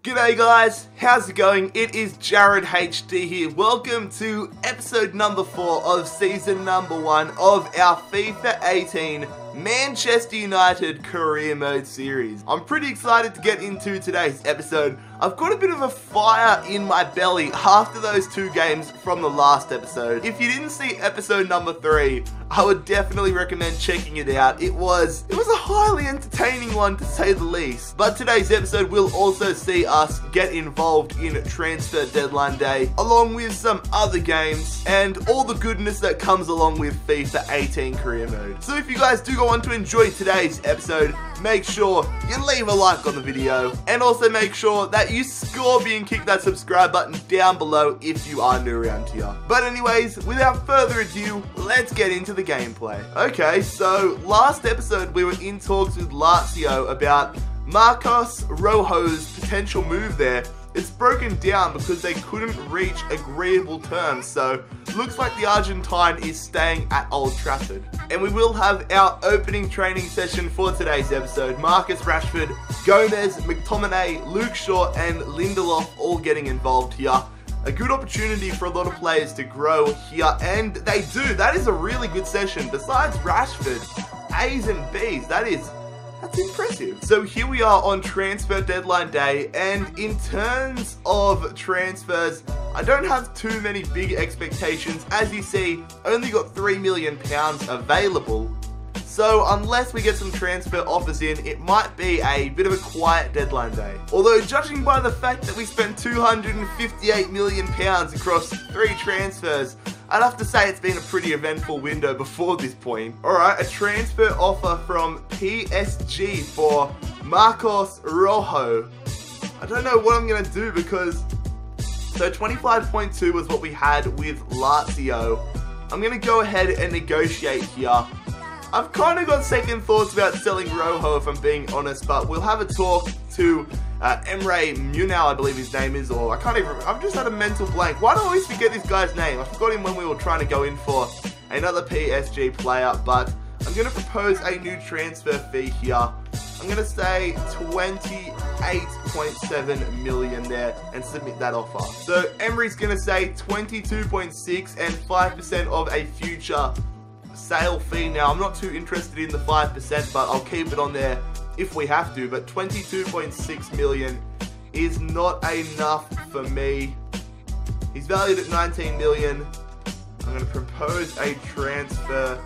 G'day guys, how's it going? It is JarradHD here. Welcome to episode number 4 of season number 1 of our FIFA 18 Manchester United Career Mode series. I'm pretty excited to get into today's episode. I've got a bit of a fire in my belly after those 2 games from the last episode. If you didn't see episode number 3, I would definitely recommend checking it out. It was a highly entertaining one to say the least. But today's episode will also see us get involved in transfer deadline day, along with some other games and all the goodness that comes along with FIFA 18 career mode. So if you guys do go on to enjoy today's episode, make sure you leave a like on the video and also make sure that you scorpion kick that subscribe button down below if you are new around here. But anyways, without further ado, let's get into the gameplay. Okay, so last episode we were in talks with Lazio about Marcos Rojo's potential move there. It's broken down because they couldn't reach agreeable terms, so looks like the Argentine is staying at Old Trafford. And we will have our opening training session for today's episode. Marcus Rashford, Gomez, McTominay, Luke Shaw and Lindelof all getting involved here. A good opportunity for a lot of players to grow here, and they do. That is a really good session. Besides Rashford, A's and B's, that's impressive. So here we are on transfer deadline day, and in terms of transfers, I don't have too many big expectations. As you see, only got £3 million available. So unless we get some transfer offers in, it might be a bit of a quiet deadline day. Although judging by the fact that we spent £258 million across 3 transfers, I'd have to say it's been a pretty eventful window before this point. Alright, a transfer offer from PSG for Marcos Rojo. I don't know what I'm going to do because... So 25.2 was what we had with Lazio. I'm going to go ahead and negotiate here. I've kind of got second thoughts about selling Rojo if I'm being honest, but we'll have a talk to Emre Munau, I believe his name is, or I can't even remember. I've just had a mental blank. Why do I always forget this guy's name? I forgot him when we were trying to go in for another PSG player, but I'm going to propose a new transfer fee here. I'm going to say 28.7 million there and submit that offer. So Emery's going to say 22.6 and 5% of a future sale fee. Now, I'm not too interested in the 5%, but I'll keep it on there if we have to. But 22.6 million is not enough for me. He's valued at 19 million. I'm going to propose a transfer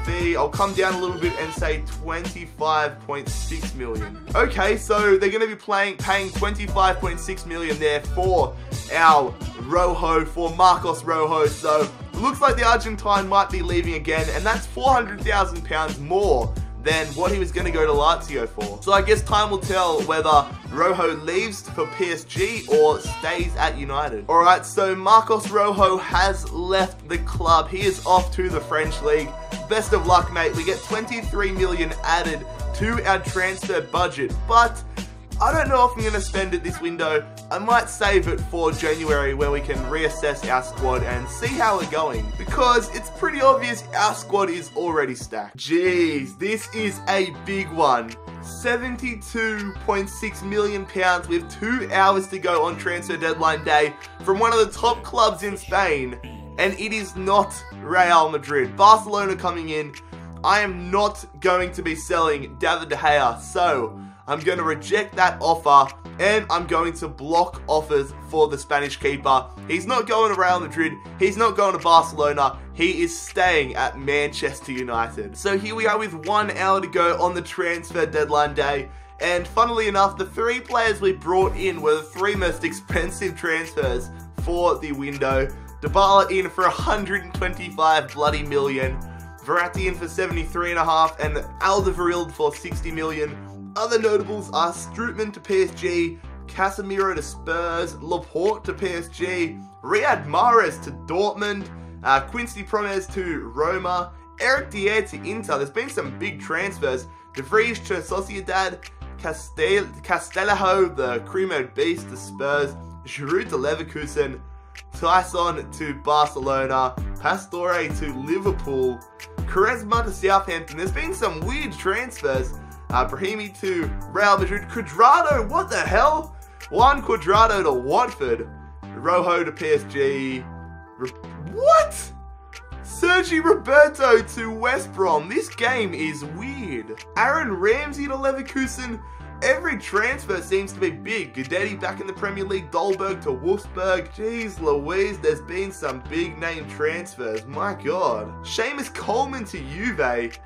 fee. I'll come down a little bit and say 25.6 million. Okay, so they're going to be paying 25.6 million there for our Rojo, for Marcos Rojo. So looks like the Argentine might be leaving again, and that's £400,000 more than what he was going to go to Lazio for. So I guess time will tell whether Rojo leaves for PSG or stays at United. Alright, so Marcos Rojo has left the club. He is off to the French League. Best of luck, mate. We get 23 million added to our transfer budget, but I don't know if I'm going to spend it this window. I might save it for January when we can reassess our squad and see how we're going, because it's pretty obvious our squad is already stacked. Jeez, this is a big one. £72.6 million with 2 hours to go on transfer deadline day from one of the top clubs in Spain, and it is not Real Madrid. Barcelona coming in. I am not going to be selling David De Gea, so I'm going to reject that offer, and I'm going to block offers for the Spanish keeper. He's not going to Real Madrid. He's not going to Barcelona. He is staying at Manchester United. So here we are with 1 hour to go on the transfer deadline day. And funnily enough, the 3 players we brought in were the 3 most expensive transfers for the window. Dybala in for 125 bloody million. Verratti in for 73.5 and Alderweireld for 60 million. Other notables are Strootman to PSG, Casemiro to Spurs, Laporte to PSG, Riyad Mahrez to Dortmund, Quincy Promes to Roma, Eric Dier to Inter. There's been some big transfers. De Vries to Sociedad, Castillejo, the Cream Beast to Spurs, Giroud to Leverkusen, Tyson to Barcelona, Pastore to Liverpool, Quaresma to Southampton. There's been some weird transfers. Brahimi to Real Madrid. Cuadrado, what the hell? Juan Cuadrado to Watford. Rojo to PSG. What? Sergi Roberto to West Brom. This game is weird. Aaron Ramsey to Leverkusen. Every transfer seems to be big. Gudetti back in the Premier League. Dolberg to Wolfsburg. Jeez Louise, there's been some big name transfers. My God. Seamus Coleman to Juve.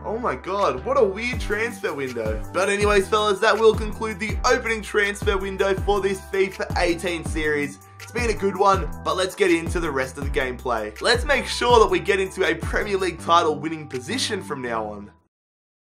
Oh my God, what a weird transfer window. But anyways, fellas, that will conclude the opening transfer window for this FIFA 18 series. It's been a good one, but let's get into the rest of the gameplay. Let's make sure that we get into a Premier League title winning position from now on.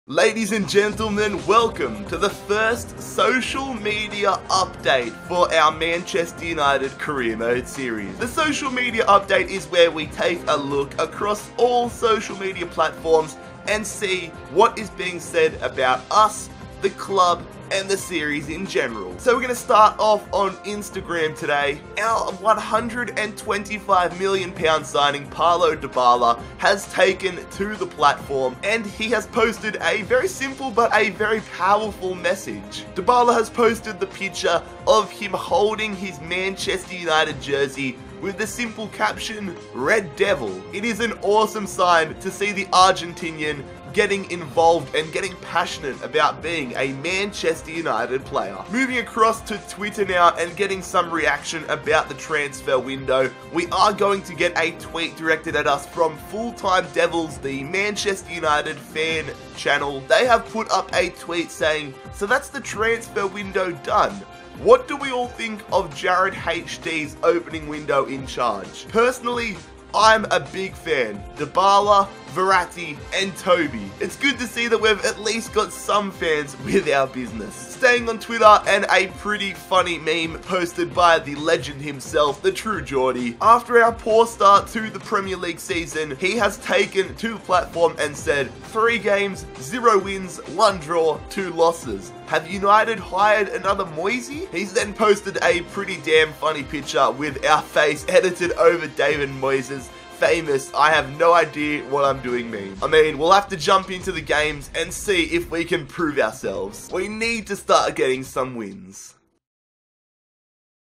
Ladies and gentlemen, welcome to the first social media update for our Manchester United Career Mode series. The social media update is where we take a look across all social media platforms and see what is being said about us, the club, and the series in general. So we're going to start off on Instagram today. Our £125 million signing, Paulo Dybala, has taken to the platform, and he has posted a very simple but a very powerful message. Dybala has posted the picture of him holding his Manchester United jersey with the simple caption, Red Devil. It is an awesome sign to see the Argentinian getting involved and getting passionate about being a Manchester United player. Moving across to Twitter now and getting some reaction about the transfer window, we are going to get a tweet directed at us from Full-Time Devils, the Manchester United fan channel. They have put up a tweet saying, "So that's the transfer window done. What do we all think of JarradHD's opening window in charge?" Personally, I'm a big fan. Dybala, Verratti, and Toby. It's good to see that we've at least got some fans with our business. Staying on Twitter, and a pretty funny meme posted by the legend himself, the true Geordie. After our poor start to the Premier League season, he has taken to the platform and said, 3 games, 0 wins, 1 draw, 2 losses. Have United hired another Moisey? He's then posted a pretty damn funny picture with our face edited over David Moyes' famous "I have no idea what I'm doing" meme. I mean, we'll have to jump into the games and see if we can prove ourselves. We need to start getting some wins.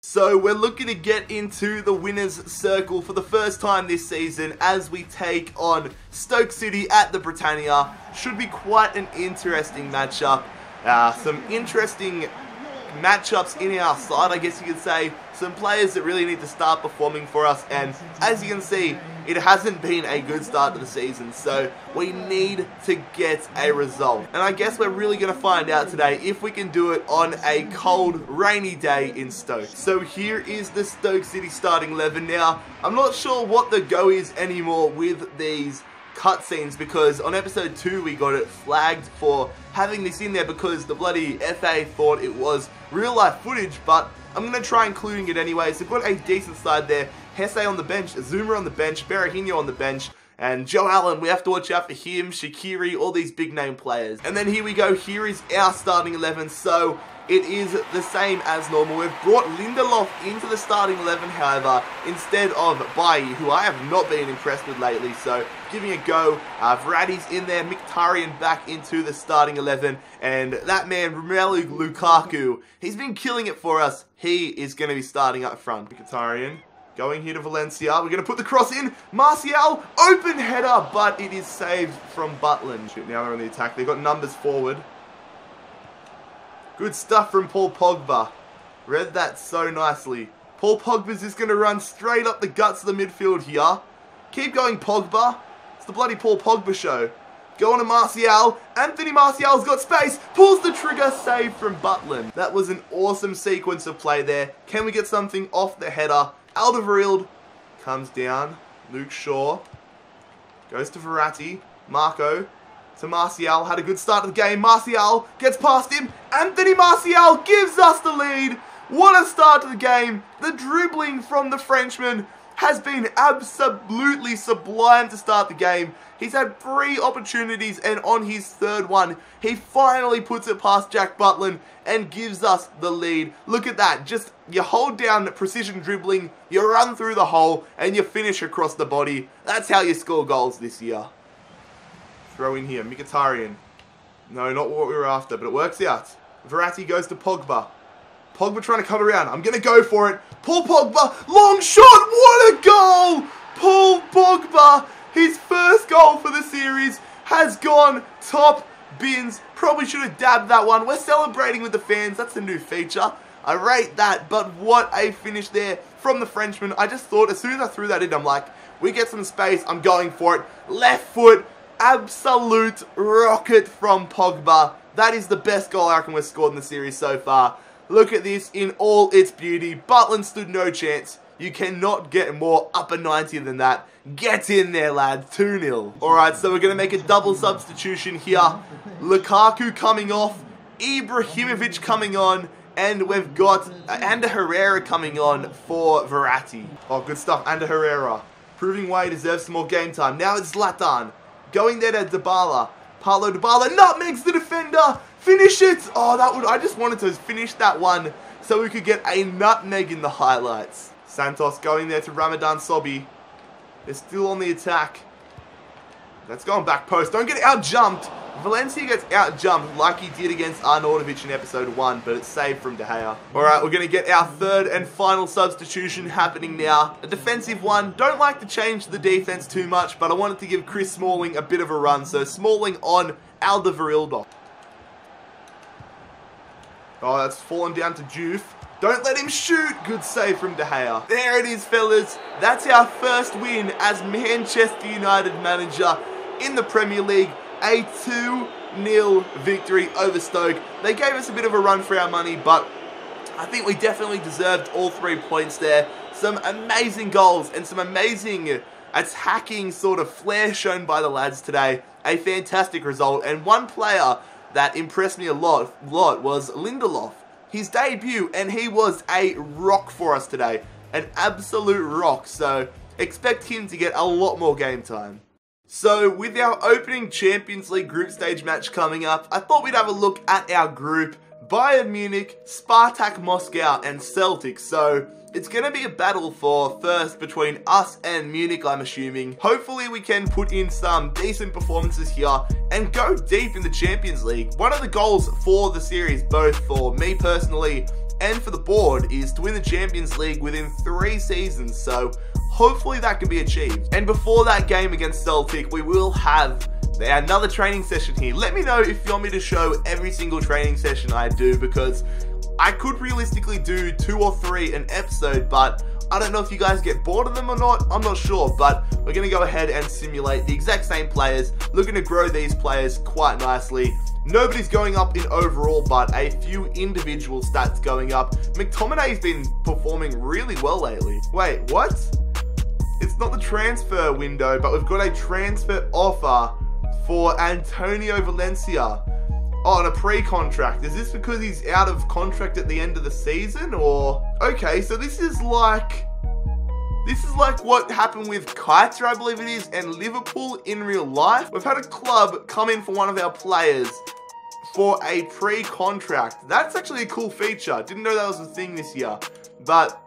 So we're looking to get into the winner's circle for the first time this season as we take on Stoke City at the Britannia. Should be quite an interesting matchup. Some interesting matchups in our side, I guess you could say. Some players that really need to start performing for us, and as you can see, it hasn't been a good start to the season, so we need to get a result. And I guess we're really going to find out today if we can do it on a cold, rainy day in Stoke. So here is the Stoke City starting 11 now. I'm not sure what the go is anymore with these cutscenes, because on episode 2 we got it flagged for having this in there because the bloody FA thought it was real life footage, but I'm going to try including it anyway. So we've got a decent side there. Hesse on the bench, Zuma on the bench, Berahino on the bench, and Joe Allen, we have to watch out for him, Shaqiri, all these big name players. And then here we go, here is our starting 11, so it is the same as normal. We've brought Lindelof into the starting 11, however, instead of Bailly, who I have not been impressed with lately, so giving a go. Verratti's in there, Mkhitaryan back into the starting 11, and that man, Romelu Lukaku, he's been killing it for us. He is going to be starting up front. Mkhitaryan going here to Valencia. We're going to put the cross in. Martial, open header, but it is saved from Butland. Shoot, now they're on the attack. They've got numbers forward. Good stuff from Paul Pogba. Read that so nicely. Paul Pogba's just going to run straight up the guts of the midfield here. Keep going, Pogba. It's the bloody Paul Pogba show. Go on to Martial. Anthony Martial's got space. Pulls the trigger. Save from Butland. That was an awesome sequence of play there. Can we get something off the header? Alderweireld comes down. Luke Shaw goes to Verratti. Marco to Martial. Had a good start to the game. Martial gets past him. Anthony Martial gives us the lead. What a start to the game. The dribbling from the Frenchman has been absolutely sublime to start the game. He's had 3 opportunities, and on his 3rd one, he finally puts it past Jack Butland and gives us the lead. Look at that. Just you hold down precision dribbling, you run through the hole, and you finish across the body. That's how you score goals this year. Throw in here, Mkhitaryan. No, not what we were after, but it works out. Verratti goes to Pogba. Pogba trying to cut around. I'm going to go for it. Paul Pogba, long shot. What a goal. Paul Pogba, his first goal for the series, has gone top bins. Probably should have dabbed that one. We're celebrating with the fans. That's a new feature. I rate that, but what a finish there from the Frenchman. I just thought, as soon as I threw that in, I'm like, we get some space, I'm going for it. Left foot, absolute rocket from Pogba. That is the best goal I reckon we've scored in the series so far. Look at this in all its beauty. Butland stood no chance. You cannot get more upper 90 than that. Get in there, lad. 2-0. Alright, so we're going to make a double substitution here. Lukaku coming off, Ibrahimovic coming on, and we've got Ander Herrera coming on for Verratti. Oh, good stuff, Ander Herrera. Proving why he deserves some more game time. Now it's Zlatan. Going there to Dybala. Paulo Dybala nutmegs the defender. Finish it. Oh, I just wanted to finish that one so we could get a nutmeg in the highlights. Santos going there to Ramadan Sobhi. They're still on the attack. That's going back post. Don't get out-jumped. Valencia gets out-jumped like he did against Arnautovic in episode 1, but it's saved from De Gea. Alright, we're going to get our third and final substitution happening now. A defensive one. Don't like to change the defense too much, but I wanted to give Chris Smalling a bit of a run. So Smalling on Alderweireld. Oh, that's fallen down to Juve. Don't let him shoot. Good save from De Gea. There it is, fellas. That's our first win as Manchester United manager in the Premier League. A 2-0 victory over Stoke. They gave us a bit of a run for our money, but I think we definitely deserved all 3 points there. Some amazing goals and some amazing attacking sort of flair shown by the lads today. A fantastic result. And one player that impressed me a lot was Lindelof. His debut, and he was a rock for us today. An absolute rock. So expect him to get a lot more game time. So, with our opening Champions League group stage match coming up, I thought we'd have a look at our group. Bayern Munich, Spartak Moscow, and Celtic. So, it's going to be a battle for first between us and Munich, I'm assuming. Hopefully we can put in some decent performances here and go deep in the Champions League. One of the goals for the series, both for me personally and for the board, is to win the Champions League within 3 seasons. So, hopefully that can be achieved. And before that game against Celtic, we will have another training session here. Let me know if you want me to show every single training session I do, because I could realistically do 2 or 3 an episode, but I don't know if you guys get bored of them or not. I'm not sure, but we're going to go ahead and simulate the exact same players, looking to grow these players quite nicely. Nobody's going up in overall, but a few individual stats going up. McTominay's been performing really well lately. Wait, what? It's not the transfer window, but we've got a transfer offer for Antonio Valencia on a pre-contract. Is this because he's out of contract at the end of the season, or? Okay, so this is like what happened with Kaiser, I believe it is, and Liverpool in real life. We've had a club come in for one of our players for a pre-contract. That's actually a cool feature. Didn't know that was a thing this year, but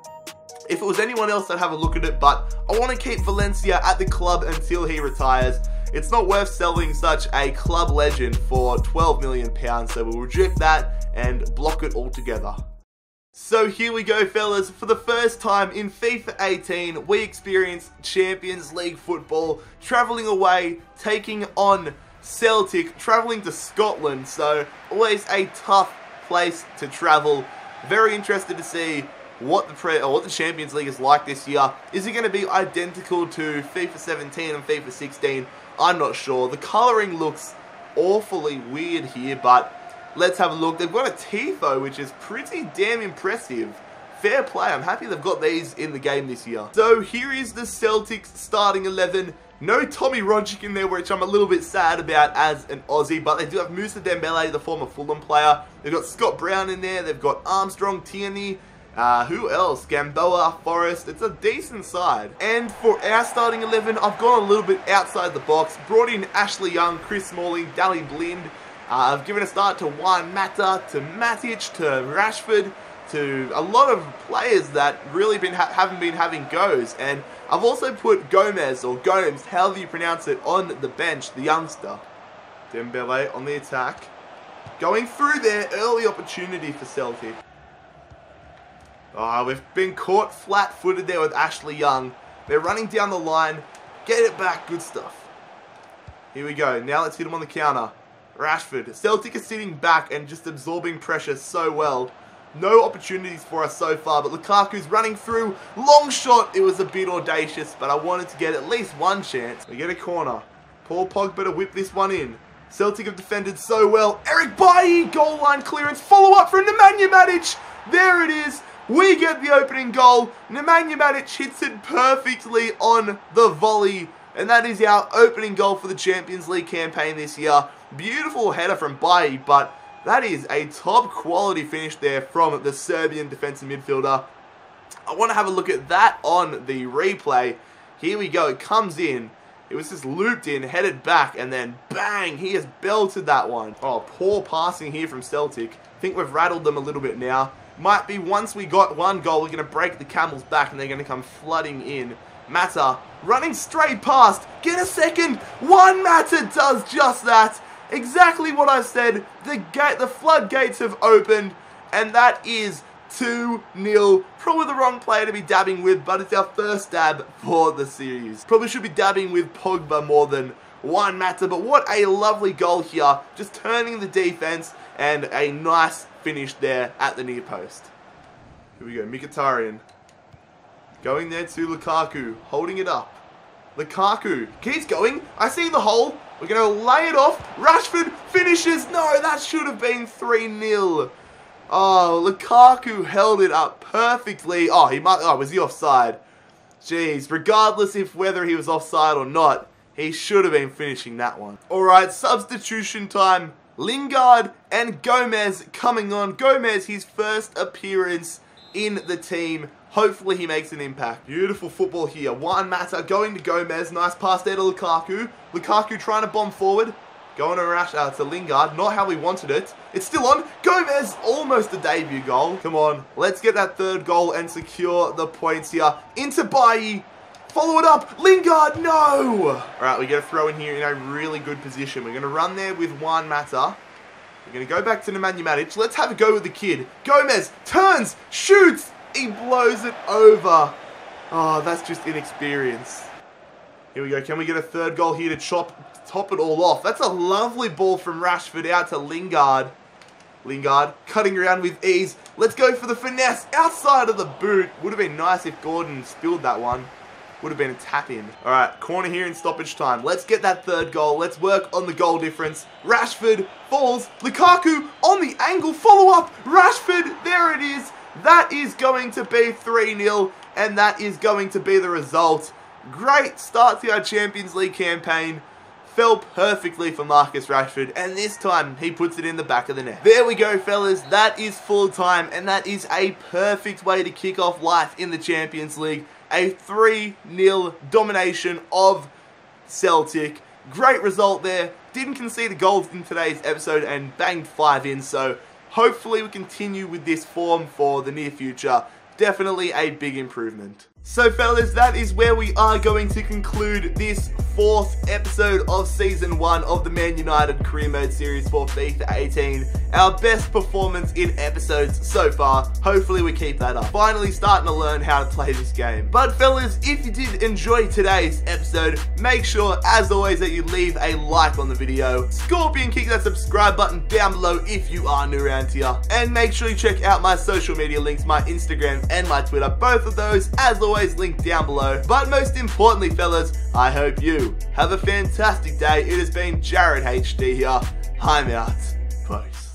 if it was anyone else, I'd have a look at it, but I want to keep Valencia at the club until he retires. It's not worth selling such a club legend for £12 million, so we'll reject that and block it altogether. So here we go, fellas. For the first time in FIFA 18, we experienced Champions League football, travelling away, taking on Celtic, travelling to Scotland, so always a tough place to travel. Very interested to see what the Champions League is like this year. Is it going to be identical to FIFA 17 and FIFA 16? I'm not sure. The colouring looks awfully weird here, but let's have a look. They've got a tifo, which is pretty damn impressive. Fair play. I'm happy they've got these in the game this year. So here is the Celtics starting 11. No Tommy Rodgick in there, which I'm a little bit sad about as an Aussie, but they do have Moussa Dembele, the former Fulham player. They've got Scott Brown in there. They've got Armstrong, Tierney. Who else? Gamboa, Forrest. It's a decent side. And for our starting 11, I've gone a little bit outside the box. Brought in Ashley Young, Chris Smalling, Dally Blind. I've given a start to Juan Mata, to Matic, to Rashford, to a lot of players that really haven't been having goes. And I've also put Gomez, or Gomes, however you pronounce it, on the bench, the youngster. Dembele on the attack. Going through there, early opportunity for Celtic. We've been caught flat-footed there with Ashley Young. They're running down the line. Get it back. Good stuff. Here we go. Now let's hit him on the counter. Rashford. Celtic is sitting back and just absorbing pressure so well. No opportunities for us so far, but Lukaku's running through. Long shot. It was a bit audacious, but I wanted to get at least one chance. We get a corner. Paul Pogba to whip this one in. Celtic have defended so well. Eric Bailly, goal line clearance. Follow up from Nemanja Matic. There it is. We get the opening goal. Nemanja Matic hits it perfectly on the volley. And that is our opening goal for the Champions League campaign this year. Beautiful header from Bailly, but that is a top quality finish there from the Serbian defensive midfielder. I want to have a look at that on the replay. Here we go. It comes in. It was just looped in, headed back, and then bang, he has belted that one. Oh, poor passing here from Celtic. I think we've rattled them a little bit now. Might be once we got one goal, we're going to break the Camels back and they're going to come flooding in. Mata running straight past. Get a second. One Mata does just that. Exactly what I said. The floodgates have opened, and that is 2-0. Probably the wrong player to be dabbing with, but it's our first dab for the series. Probably should be dabbing with Pogba more than Juan Mata, but what a lovely goal here. Just turning the defense and a nice finish there at the near post. Here we go, Mkhitaryan. Going there to Lukaku, holding it up. Lukaku keeps going. I see the hole. We're going to lay it off. Rashford finishes. No, that should have been 3-0. Oh, Lukaku held it up perfectly. Was he offside? Jeez, regardless if whether he was offside or not, he should have been finishing that one. Alright, substitution time. Lingard and Gomez coming on. Gomez, his first appearance in the team. Hopefully he makes an impact. Beautiful football here. Juan Mata going to Gomez. Nice pass there to Lukaku. Lukaku trying to bomb forward. Going to Lingard. Not how we wanted it. It's still on. Gomez, almost a debut goal. Come on. Let's get that third goal and secure the points here. Into Bailly. Follow it up. Lingard, no! Alright, we get a throw in here in a really good position. We're going to run there with Juan Mata. We're going to go back to Nemanja Matic. Let's have a go with the kid. Gomez turns, shoots. He blows it over. Oh, that's just inexperience. Here we go. Can we get a third goal here to top it all off? That's a lovely ball from Rashford out to Lingard. Lingard cutting around with ease. Let's go for the finesse outside of the boot. Would have been nice if Gordon spilled that one. Would have been a tap in. Alright, corner here in stoppage time. Let's get that third goal. Let's work on the goal difference. Rashford falls. Lukaku on the angle. Follow up. Rashford. There it is. That is going to be 3-0. And that is going to be the result. Great start to our Champions League campaign. Fell perfectly for Marcus Rashford, and this time he puts it in the back of the net. There we go, fellas. That is full time, and that is a perfect way to kick off life in the Champions League. A 3-0 domination of Celtic. Great result there. Didn't concede a goal in today's episode and banged 5 in, so hopefully we continue with this form for the near future. Definitely a big improvement. So fellas, that is where we are going to conclude this 4th episode of Season 1 of the Man United Career Mode Series for FIFA 18. Our best performance in episodes so far. Hopefully we keep that up. Finally starting to learn how to play this game. But fellas, if you did enjoy today's episode, make sure, as always, that you leave a like on the video. Scorpion, kick that subscribe button down below if you are new around here. And make sure you check out my social media links, my Instagram and my Twitter. Both of those, as always, linked down below. But most importantly, fellas, I hope you have a fantastic day. It has been JarradHD here. I'm out. Peace.